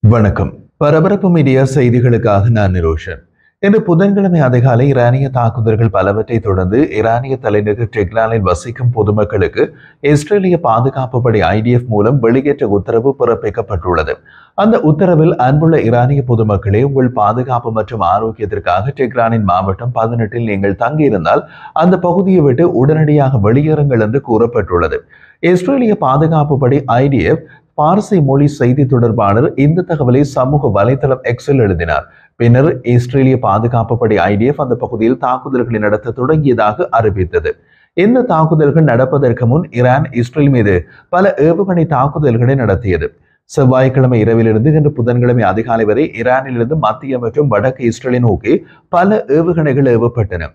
வணக்கம். பரபரப்பு மீடியா செய்திகளுக்காக நான் நிரோஷன். இன்று புதன்கிழமை அதிகாலை ஈரானிய தாக்குதல்கள் பலவற்றை தொடர்ந்து ஈரானிய தலைநகர் டெஹ்ரானில் வசிக்கும் பொதுமக்களுக்கு இஸ்ரேலிய பாதுகாப்பு படை ஐடிஎஃப் மூலம் வெளியேற்ற உத்தரவு பிறப்பிக்கப்பட்டுள்ளது. அந்த உத்தரவில், அன்புள்ள ஈரானிய பொதுமக்களே, உங்கள் பாதுகாப்பு மற்றும் ஆரோக்கியத்திற்காக டெஹ்ரானின் மாவட்டம் 18 நீங்கள் தங்கியிருந்தால் அந்த பகுதியை விட்டு உடனடியாக வெளியேறுங்கள் என்று கூறப்பட்டுள்ளது. இஸ்ரேலிய பாதுகாப்பு படை ஐடிஎஃப் பார்சி மொழி செய்தி தொடர்பாளர் இந்த தகவலை சமூக வலைதளம் எக்ஸில் எழுதினார். பின்னர் இஸ்ரேலிய பாதுகாப்பு படை ஐடிஎஃப் அந்த பகுதியில் தாக்குதல்களை நடத்த தொடங்கியதாக அறிவித்தது. இந்த தாக்குதல்கள் நடப்பதற்கு முன் ஈரான் இஸ்ரேல் மீது பல ஏவுகணை தாக்குதல்களை நடத்தியது. செவ்வாய்க்கிழமை இரவிலிருந்து இன்று புதன்கிழமை அதிகாலை வரை ஈரானிலிருந்து மத்திய மற்றும் வடக்கு இஸ்ரேலை நோக்கி பல ஏவுகணைகள் ஏவப்பட்டன.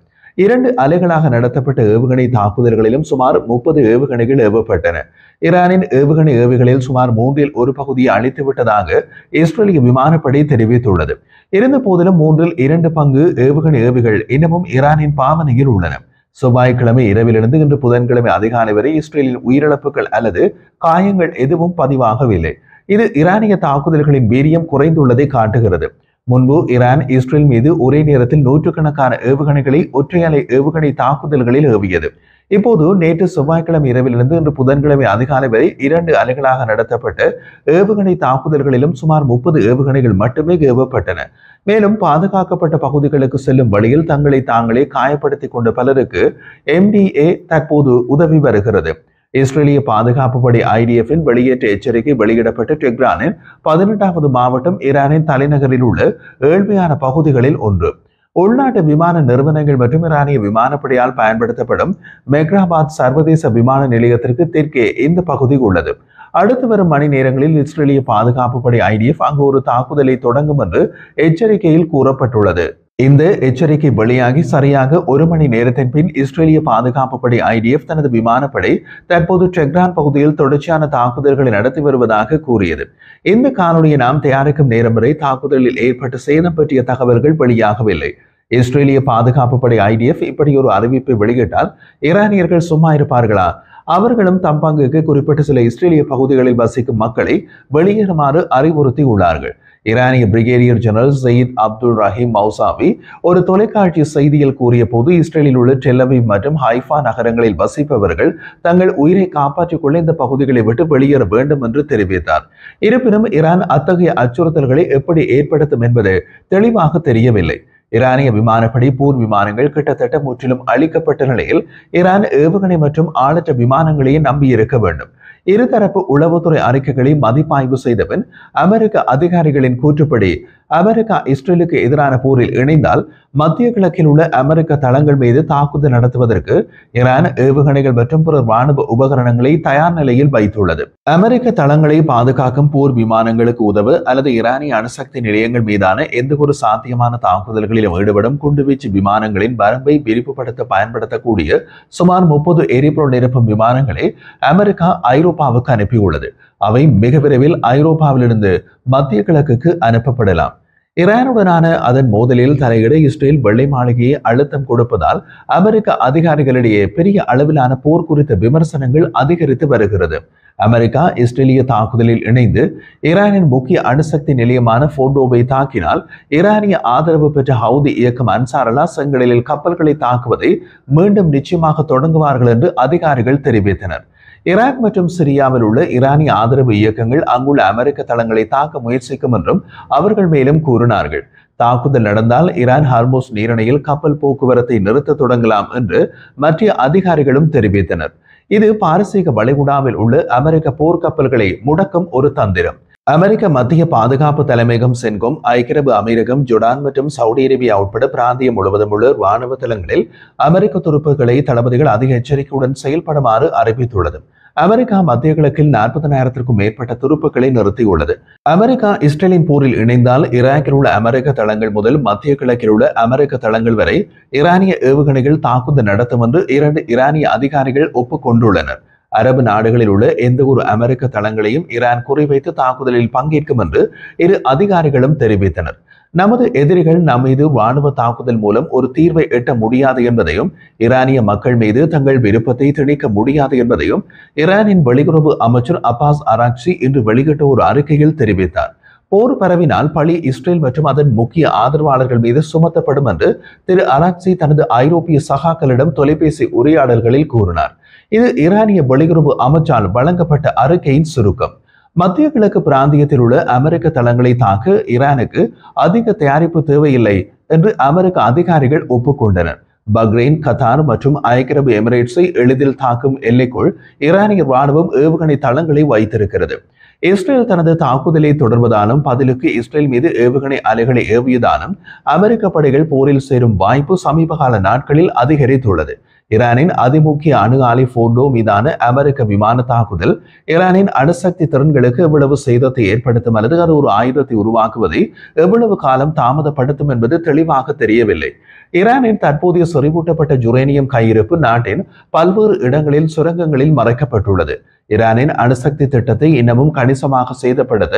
2 அலைகளாக நடத்தப்பட்ட ஏவுகணை தாக்குதல்களிலும் சுமார் 30 ஏவுகணைகள் ஏவப்பட்டன. ஈரானின் ஏவுகணை ஏவுகளில் சுமார் 1/3 பகுதியை அழித்து விட்டதாக இஸ்ரேலிய விமானப்படை தெரிவித்துள்ளது. இருந்த போதிலும் 2/3 பங்கு ஏவுகணை ஏவுகள் இன்னமும் ஈரானின் பாவனையில் உள்ளன. செவ்வாய்க்கிழமை இரவிலிருந்து இன்று புதன்கிழமை அதிகாலை வரை இஸ்ரேலின் உயிரிழப்புகள் அல்லது காயங்கள் எதுவும் பதிவாகவில்லை. இது ஈரானிய தாக்குதல்களின் வீரியம் குறைந்துள்ளதை காட்டுகிறது. முன்பு ஈரான் இஸ்ரேல் மீது ஒரே நேரத்தில் நூற்றுக்கணக்கான ஏவுகணைகளை ஒற்றையலை ஏவுகணை தாக்குதல்களில் ஏவியது. இப்போது நேற்று செவ்வாய்க்கிழமை இரவிலிருந்து இன்று புதன்கிழமை அதிகாலை வரை 2 அலைகளாக நடத்தப்பட்ட ஏவுகணை தாக்குதல்களிலும் சுமார் 30 ஏவுகணைகள் மட்டுமே ஏவப்பட்டன. மேலும் பாதுகாக்கப்பட்ட பகுதிகளுக்கு செல்லும் வழியில் தங்களை தாங்களே காயப்படுத்திக் கொண்ட பலருக்கு MDA தற்போது உதவி வருகிறது. இஸ்ரேலிய பாதுகாப்பு படை ஐடிஎஃப்பின் வெளியேற்ற எச்சரிக்கை வெளியிடப்பட்ட டெஹ்ரானின் 18வது மாவட்டம் ஈரானின் தலைநகரில் உள்ள ஏழ்மையான பகுதிகளில் ஒன்று. உள்நாட்டு விமான நிறுவனங்கள் மற்றும் ஈரானிய விமானப்படையால் பயன்படுத்தப்படும் மெக்ராபாத் சர்வதேச விமான நிலையத்திற்கு தெற்கே இந்த பகுதி உள்ளது. அடுத்து வரும் மணி நேரங்களில் இஸ்ரேலிய பாதுகாப்பு படை ஐடிஎஃப் அங்கு ஒரு தாக்குதலை தொடங்கும் என்று எச்சரிக்கையில் கூறப்பட்டுள்ளது. இந்த எச்சரிக்கை வெளியாகி சரியாக 1 மணி நேரத்தின் பின் இஸ்ரேலிய பாதுகாப்பு படை ஐடிஎஃப் தனது விமானப்படை தற்போது டெஹ்ரான் பகுதியில் தொடர்ச்சியான தாக்குதல்களை நடத்தி வருவதாக கூறியது. இந்த காணொலியை நாம் தயாரிக்கும் நேரம் வரை தாக்குதலில் ஏற்பட்ட சேதம் பற்றிய தகவல்கள் வெளியாகவில்லை. இஸ்ரேலிய பாதுகாப்பு படை ஐடிஎஃப் இப்படி ஒரு அறிவிப்பை வெளியிட்டால் ஈரானியர்கள் சும்மா இருப்பார்களா? அவர்களும் தம் பங்குக்கு குறிப்பிட்ட சில இஸ்ரேலிய பகுதிகளில் வசிக்கும் மக்களை வெளியேறுமாறு அறிவுறுத்தி உள்ளார்கள். ஈரானிய brigadier general Saeed Abdul Rahim Mousavi ஒரு தொலைக்காட்சி செய்தியில் கூறிய போது, இஸ்ரேலில் உள்ள டெல் அவீவ் மற்றும் ஹைஃபா நகரங்களில் வசிப்பவர்கள் தங்கள் உயிரை காப்பாற்றிக் கொள்ள இந்த பகுதிகளை விட்டு வெளியேற வேண்டும் என்று தெரிவித்தார். இருப்பினும் ஈரான் அத்தகைய அச்சுறுத்தல்களை எப்படி ஏற்படுத்தும் என்பது தெளிவாக தெரியவில்லை. ஈரானிய விமானப்படை போர் விமானங்கள் கிட்டத்தட்ட முற்றிலும் அழிக்கப்பட்ட நிலையில் ஈரான் ஏவுகணை மற்றும் ஆளற்ற விமானங்களையே நம்பியிருக்க வேண்டும். இருதரப்பு உளவுத்துறை அறிக்கைகளை மதிப்பாய்வு செய்த பின் அமெரிக்க அதிகாரிகளின் கூற்றுப்படி அமெரிக்கா இஸ்ரேலுக்கு எதிரான போரில் இணைந்தால் மத்திய கிழக்கில் உள்ள அமெரிக்க தளங்கள் மீது தாக்குதல் நடத்துவதற்கு ஈரான் ஏவுகணைகள் மற்றும் பிற ராணுவ உபகரணங்களை தயார் நிலையில் வைத்துள்ளது. அமெரிக்க தளங்களை பாதுகாக்கும் போர் விமானங்களுக்கு உதவ அல்லது ஈரானிய அணுசக்தி நிலையங்கள் மீதான எந்த ஒரு சாத்தியமான தாக்குதல்களிலும் ஈடுபடும் குண்டுவீச்சு விமானங்களின் வரம்பை விரிவுபடுத்த பயன்படுத்தக்கூடிய சுமார் 30 எரிபொருள் நிரப்பும் விமானங்களை அமெரிக்கா ஐரோப்பாவுக்கு அனுப்பியுள்ளது. அவை மிக விரைவில் ஐரோப்பாவிலிருந்து மத்திய கிழக்குக்கு அனுப்பப்படலாம். ஈரானுடனான அதன் மோதலில் தலையிட இஸ்ரேல் வெள்ளை மாளிகையை அழுத்தம் கொடுப்பதால் அமெரிக்க அதிகாரிகளிடையே பெரிய அளவிலான போர் குறித்த விமர்சனங்கள் அதிகரித்து வருகிறது. அமெரிக்கா இஸ்ரேலிய தாக்குதலில் இணைந்து ஈரானின் முக்கிய அணுசக்தி நிலையமான போர்டோவை தாக்கினால் ஈரானிய ஆதரவு பெற்ற ஹவுதி இயக்கம் அன்சாரல்லா செங்கடலில் கப்பல்களை தாக்குவதை மீண்டும் நிச்சயமாக தொடங்குவார்கள் என்று அதிகாரிகள் தெரிவித்தனர். ஈராக் மற்றும் சிரியாவில் உள்ள ஈரானிய ஆதரவு இயக்கங்கள் அங்குள்ள அமெரிக்க தளங்களை தாக்க முயற்சிக்கும் என்றும் அவர்கள் மேலும் கூறினார்கள். தாக்குதல் நடந்தால் ஈரான் ஹார்மோஸ் நீரிணையில் கப்பல் போக்குவரத்தை நிறுத்த தொடங்கலாம் என்று மற்ற அதிகாரிகளும் தெரிவித்தனர். இது பாரசீக வளைகுடாவில் உள்ள அமெரிக்க போர்க்கப்பல்களை முடக்கும் ஒரு தந்திரம். அமெரிக்க மத்திய பாதுகாப்பு தலைமையகம் சென்கோம் ஐக்கிய அரபு அமீரகம், ஜோர்டான் மற்றும் சவுதி அரேபியா உட்பட பிராந்தியம் முழுவதும் உள்ள ராணுவ தளங்களில் அமெரிக்க துருப்புகளை தளபதிகள் அதிக எச்சரிக்கையுடன் செயல்படுமாறு அறிவித்துள்ளது. அமெரிக்கா மத்திய கிழக்கில் 40,000க்கும் மேற்பட்ட துருப்புக்களை நிறுத்தியுள்ளது. அமெரிக்கா இஸ்ரேலின் போரில் இணைந்தால் ஈராக்கில் உள்ள அமெரிக்க தளங்கள் முதல் மத்திய கிழக்கில் உள்ள அமெரிக்க தளங்கள் வரை ஈரானிய ஏவுகணைகள் தாக்குதல் நடத்தும் என்று 2 ஈரானிய அதிகாரிகள் ஒப்புக்கொண்டுள்ளனர். அரபு நாடுகளில் உள்ள எந்த ஒரு அமெரிக்க தளங்களையும் ஈரான் குறிவைத்து தாக்குதலில் பங்கேற்கும் என்று 2 அதிகாரிகளும் தெரிவித்தனர். நமது எதிரிகள் நம் மீது ராணுவ தாக்குதல் மூலம் ஒரு தீர்வை எட்ட முடியாது என்பதையும், ஈரானிய மக்கள் மீது தங்கள் விருப்பத்தை திணிக்க முடியாது என்பதையும் ஈரானின் வெளியுறவு அமைச்சர் அப்பாஸ் அராக்சி இன்று வெளியிட்ட ஒரு அறிக்கையில் தெரிவித்தார். போர் பரவினால் பழி இஸ்ரேல் மற்றும் அதன் முக்கிய ஆதரவாளர்கள் மீது சுமத்தப்படும் என்று திரு அராக்சி தனது ஐரோப்பிய சகாக்களிடம் தொலைபேசி உரையாடல்களில் கூறினார். இது ஈரானிய வெளியுறவு அமைச்சால் வழங்கப்பட்ட அறிக்கையின் சுருக்கம். மத்திய கிழக்கு பிராந்தியத்தில் உள்ள அமெரிக்க தளங்களை தாக்க ஈரானுக்கு அதிக தயாரிப்பு தேவையில்லை என்று அமெரிக்க அதிகாரிகள் ஒப்புக்கொண்டனர். பக்ரைன், கத்தார் மற்றும் ஐக்கிய அரபு எமிரேட்ஸை எளிதில் தாக்கும் எல்லைக்குள் ஈரானிய ராணுவம் ஏவுகணை தளங்களை வைத்திருக்கிறது. இஸ்ரேல் தனது தாக்குதலை தொடர்வதாலும் பதிலுக்கு இஸ்ரேல் மீது ஏவுகணை அலைகளை ஏவியதாலும் அமெரிக்க படைகள் போரில் சேரும் வாய்ப்பு சமீபகால நாட்களில் அதிகரித்துள்ளது. ஈரானின் அதிமுக்கிய அணு ஆலை போர்டோ மீதான அமெரிக்க விமான தாக்குதல் ஈரானின் அணுசக்தி திறன்களுக்கு எவ்வளவு சேதத்தை ஏற்படுத்தும் அல்லது அது ஒரு ஆயுதத்தை உருவாக்குவதை எவ்வளவு காலம் தாமதப்படுத்தும் என்பது தெளிவாக தெரியவில்லை. ஈரானின் தற்போதைய செறிவூட்டப்பட்ட யுரேனியம் கையிருப்பு நாட்டின் பல்வேறு இடங்களில் சுரங்கங்களில் மறைக்கப்பட்டுள்ளது. ஈரானின் அணுசக்தி திட்டத்தை இன்னமும் கணிசமாக சேதப்படுத்த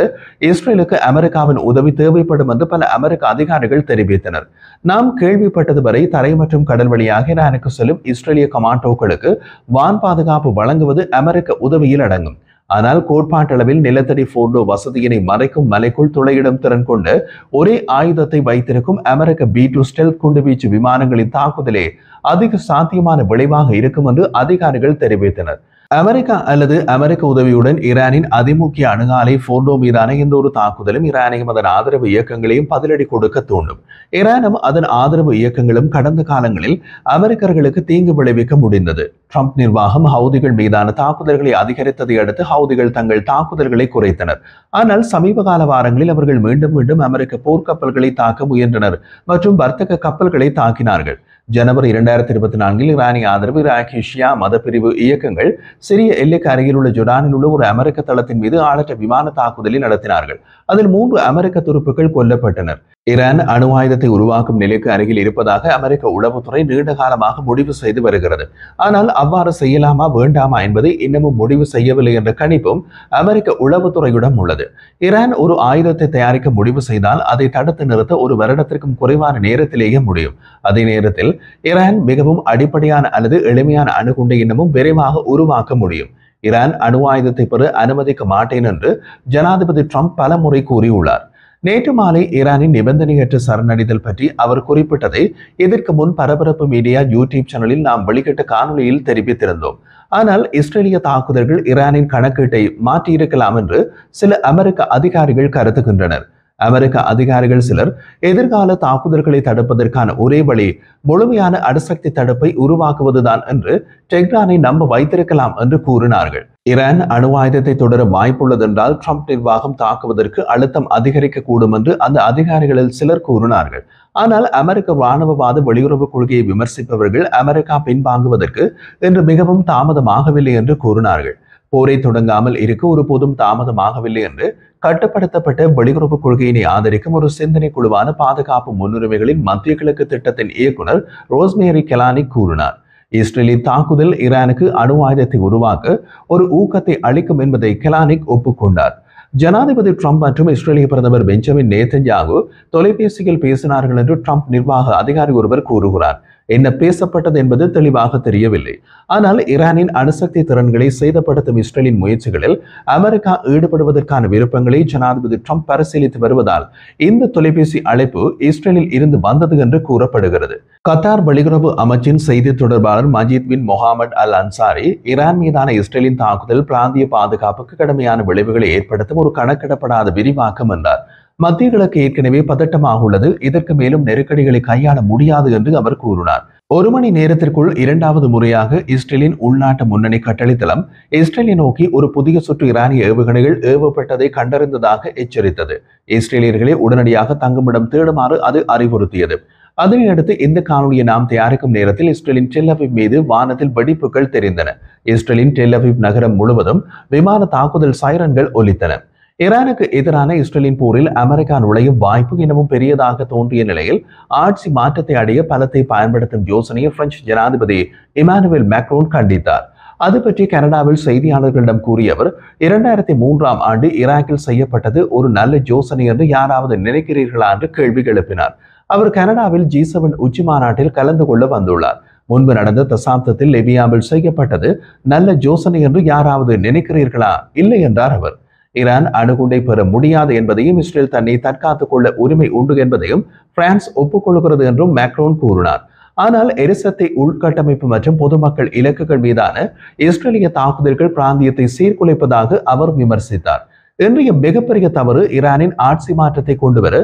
இஸ்ரேலுக்கு அமெரிக்காவின் உதவி தேவைப்படும் என்று பல அமெரிக்க அதிகாரிகள் தெரிவித்தனர். நாம் கேள்விப்பட்டது வரை தரை மற்றும் கடல் வழியாக ஈரானுக்கு செல்லும் இஸ்ரேலிய கமாண்டோக்களுக்கு வான் பாதுகாப்பு வழங்குவது அமெரிக்க உதவியில் அடங்கும். ஆனால் கோட்பாட்டளவில் நிலத்தடி போர்டோ வசதியினை மறைக்கும் மலைக்குள் துளையிடும் திறன் கொண்ட ஒரே ஆயுதத்தை வைத்திருக்கும் அமெரிக்க B-2 ஸ்டெல்த் குண்டுவீச்சு விமானங்களின் தாக்குதலே அதிக சாத்தியமான விளைவாக இருக்கும் என்று அதிகாரிகள் தெரிவித்தனர். அமெரிக்கா அல்லது அமெரிக்க உதவியுடன் ஈரானின் அதிமுக்கிய அணு ஆலை போர்டோ மீதான எந்த ஒரு தாக்குதலும் ஈரானையும் அதன் ஆதரவு இயக்கங்களையும் பதிலடி கொடுக்க தூண்டும். ஈரானும் அதன் ஆதரவு இயக்கங்களும் கடந்த காலங்களில் அமெரிக்கர்களுக்கு தீங்கு விளைவிக்க முடிந்தது. ட்ரம்ப் நிர்வாகம் ஹவுதிகள் மீதான தாக்குதல்களை அதிகரித்ததை அடுத்து ஹவுதிகள் தங்கள் தாக்குதல்களை குறைத்தனர். ஆனால் சமீப கால வாரங்களில் அவர்கள் மீண்டும் மீண்டும் அமெரிக்க போர்க்கப்பல்களை தாக்க முயன்றனர் மற்றும் வர்த்தக கப்பல்களை தாக்கினார்கள். ஜனவரி 2024 ஈரானிய ஆதரவு ஈராக்கிய ஷியா மதப்பிரிவு இயக்கங்கள் சிறிய எல்லைக்கு அருகில் உள்ள ஜோர்டானில் உள்ள ஒரு அமெரிக்க தளத்தின் மீது ஆளற்ற விமான தாக்குதலை நடத்தினார்கள். அதில் 3 அமெரிக்க துருப்புக்கள் கொல்லப்பட்டனர். ஈரான் அணு ஆயுதத்தை உருவாக்கும் நிலைக்கு அருகில் இருப்பதாக அமெரிக்க உளவுத்துறை நீண்ட காலமாக முடிவு செய்து வருகிறது. ஆனால் அவ்வாறு செய்யலாமா வேண்டாமா என்பதை இன்னமும் முடிவு செய்யவில்லை என்ற கணிப்பும் அமெரிக்க உளவுத்துறையிடம் உள்ளது. ஈரான் ஒரு ஆயுதத்தை தயாரிக்க முடிவு செய்தால் அதை தடுத்து நிறுத்த ஒரு வருடத்திற்கும் குறைவான நேரத்திலேயே முடியும். அதே நேரத்தில் ஈரான் மிகவும் அடிப்படையான அல்லது எளிமையான அணுகுண்டை இன்னமும் விரைவாக உருவாக்க முடியும். ஈரான் அணு ஆயுதத்தை பெற அனுமதிக்க மாட்டேன் என்று ஜனாதிபதி ட்ரம்ப் பல முறை கூறியுள்ளார். நேற்று மாலை ஈரானின் நிபந்தனையற்ற சரணடைதல் பற்றி அவர் குறிப்பிட்டதை இதற்கு முன் பரபரப்பு மீடியா யூடியூப் சேனலில் நாம் வெளியிட்ட காணொலியில் தெரிவித்திருந்தோம். ஆனால் இஸ்ரேலிய தாக்குதல்கள் ஈரானின் கணக்கீட்டை மாற்றியிருக்கலாம் என்று சில அமெரிக்க அதிகாரிகள் கருதுகின்றனர். அமெரிக்க அதிகாரிகள் சிலர் எதிர்கால தாக்குதல்களை தடுப்பதற்கான ஒரே வழி முழுமையான அணுசக்தி தடுப்பை உருவாக்குவதுதான் என்று டெஹ்ரானை நம்ப வைத்திருக்கலாம் என்று கூறினார்கள். ஈரான் அணு ஆயுதத்தை தொடர வாய்ப்புள்ளதென்றால் ட்ரம்ப் நிர்வாகம் தாக்குவதற்கு அழுத்தம் அதிகரிக்க கூடும் என்று அந்த அதிகாரிகளில் சிலர் கூறினார்கள். ஆனால் அமெரிக்க இராணுவவாத வெளியுறவு கொள்கையை விமர்சிப்பவர்கள் அமெரிக்கா பின்வாங்குவதற்கு இன்று மிகவும் தாமதமாகவில்லை என்று கூறினார்கள். போரை தொடங்காமல் இருக்க ஒருபோதும் தாமதமாகவில்லை என்று கட்டுப்படுத்தப்பட்ட வெளியுறவு கொள்கையினை ஆதரிக்கும் ஒரு சிந்தனை குழுவான பாதுகாப்பு முன்னுரிமைகளின் மத்திய கிழக்கு திட்டத்தின் இயக்குனர் ரோஸ்மேரி கெலானிக் கூறினார். இஸ்ரேலின் தாக்குதல் ஈரானுக்கு அணு ஆயுதத்தை உருவாக்க ஒரு ஊக்கத்தை அளிக்கும் என்பதை கெலானிக் ஒப்புக்கொண்டார். ஜனாதிபதி ட்ரம்ப் மற்றும் இஸ்ரேலிய பிரதமர் பெஞ்சமின் நேதன்யாகு தொலைபேசியில் பேசினார்கள் என்று ட்ரம்ப் நிர்வாக அதிகாரி ஒருவர் கூறுகிறார். என்ன பேசப்பட்டது என்பது தெளிவாக தெரியவில்லை. ஆனால் ஈரானின் அணுசக்தி திறன்களை சேதப்படுத்தும் இஸ்ரேலின் முயற்சிகளில் அமெரிக்கா ஈடுபடுவதற்கான விருப்பங்களை ஜனாதிபதி ட்ரம்ப் பரிசீலித்து வருவதால் இந்த தொலைபேசி அழைப்பு இஸ்ரேலில் இருந்து வந்தது என்று கூறப்படுகிறது. கத்தார் வெளியுறவு அமைச்சின் செய்தி தொடர்பாளர் மஜீத் பின் மொஹமட் அல் அன்சாரி ஈரான் மீதான இஸ்ரேலின் தாக்குதல் பிராந்திய பாதுகாப்புக்கு கடுமையான விளைவுகளை ஏற்படுத்தும் ஒரு கணக்கிடப்படாத விரிவாக்கம் என்றார். மத்திய கிழக்கு ஏற்கனவே பதட்டமாக உள்ளது. இதற்கு மேலும் நெருக்கடிகளை கையாள முடியாது என்று அவர் கூறினார். 1 மணி நேரத்திற்குள் 2வது முறையாக இஸ்ரேலின் உள்நாட்டு முன்னணி கட்டளைத்தளம் இஸ்ரேலை நோக்கி ஒரு புதிய சுற்று ஈரானிய ஏவுகணைகள் ஏவப்பட்டதை கண்டறிந்ததாக எச்சரித்தது. இஸ்ரேலியர்களை உடனடியாக தங்குமிடம் தேடுமாறு அது அறிவுறுத்தியது. அதனையடுத்து இந்த காணொலியை நாம் தயாரிக்கும் நேரத்தில் இஸ்ரேலின் டெல் அவீவ் மீது வானத்தில் வெடிப்புகள் தெரிந்தன. இஸ்ரேலின் டெல் அவீவ் நகரம் முழுவதும் விமான தாக்குதல் சைரன்கள் ஒலித்தன. ஈரானுக்கு எதிரான இஸ்ரேலின் போரில் அமெரிக்கா நுழையும் வாய்ப்பு இன்னமும் பெரியதாக தோன்றிய நிலையில் ஆட்சி மாற்றத்தை அடைய பலத்தை பயன்படுத்தும் யோசனையை பிரெஞ்சு ஜனாதிபதி இமானுவேல் மேக்ரோன் கண்டித்தார். அது பற்றி கனடாவில் செய்தியாளர்களிடம் கூறிய அவர் 2003ஆம் ஆண்டு ஈராக்கில் செய்யப்பட்டது ஒரு நல்ல யோசனை என்று யாராவது நினைக்கிறீர்களா என்று கேள்வி எழுப்பினார். அவர் கனடாவில் G7 உச்சி மாநாட்டில் கலந்து கொள்ள வந்துள்ளார். முன்பு நடந்த தசாப்தத்தில் லிபியாவில் செய்யப்பட்டது நல்ல யோசனை என்று யாராவது நினைக்கிறீர்களா? இல்லை என்றார் அவர். ஈரான் அணுகுண்டை பெற முடியாது என்பதையும் இஸ்ரேல் தன்னை தற்காத்துக் கொள்ள உரிமை உண்டு என்பதையும் பிரான்ஸ் ஒப்புக்கொள்கிறது என்றும் மேக்ரோன் கூறினார். ஆனால் எரிசக்தி உள்கட்டமைப்பு மற்றும் பொதுமக்கள் இலக்குகள் மீதான இஸ்ரேலிய தாக்குதல்கள் பிராந்தியத்தை சீர்குலைப்பதாக அவர் விமர்சித்தார். இன்றைய மிகப்பெரிய தவறு ஈரானின் ஆட்சி மாற்றத்தை கொண்டுவர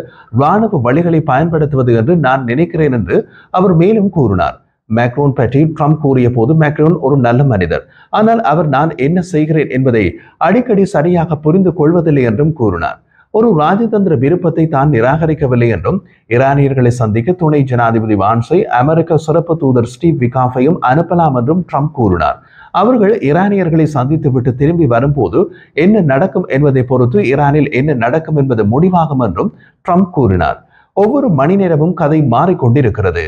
ராணுவ வழிகளை பயன்படுத்துவது என்று நான் நினைக்கிறேன் என்று அவர் மேலும் கூறினார். மேக்ரோன் பற்றி ட்ரம்ப் கூறிய போது, மேக்ரோன் ஒரு நல்ல மனிதர், ஆனால் அவர் நான் என்ன செய்கிறேன் என்பதை அடிக்கடி சரியாக புரிந்து கொள்வதில்லை என்றும் கூறினார். ஒரு ராஜதந்திர விருப்பத்தை தான் நிராகரிக்கவில்லை என்றும், ஈரானியர்களை சந்திக்க துணை ஜனாதிபதி வான்ஸை அமெரிக்க சிறப்பு தூதர் ஸ்டீவ் விகாஃபையும் அனுப்பலாம் என்றும் ட்ரம்ப் கூறினார். அவர்கள் ஈரானியர்களை சந்தித்துவிட்டு திரும்பி வரும்போது என்ன நடக்கும் என்பதை பொறுத்து ஈரானில் என்ன நடக்கும் என்பது முடிவாகும் என்றும் ட்ரம்ப் கூறினார். ஒவ்வொரு மணி நேரமும் கதை மாறிக்கொண்டிருக்கிறது.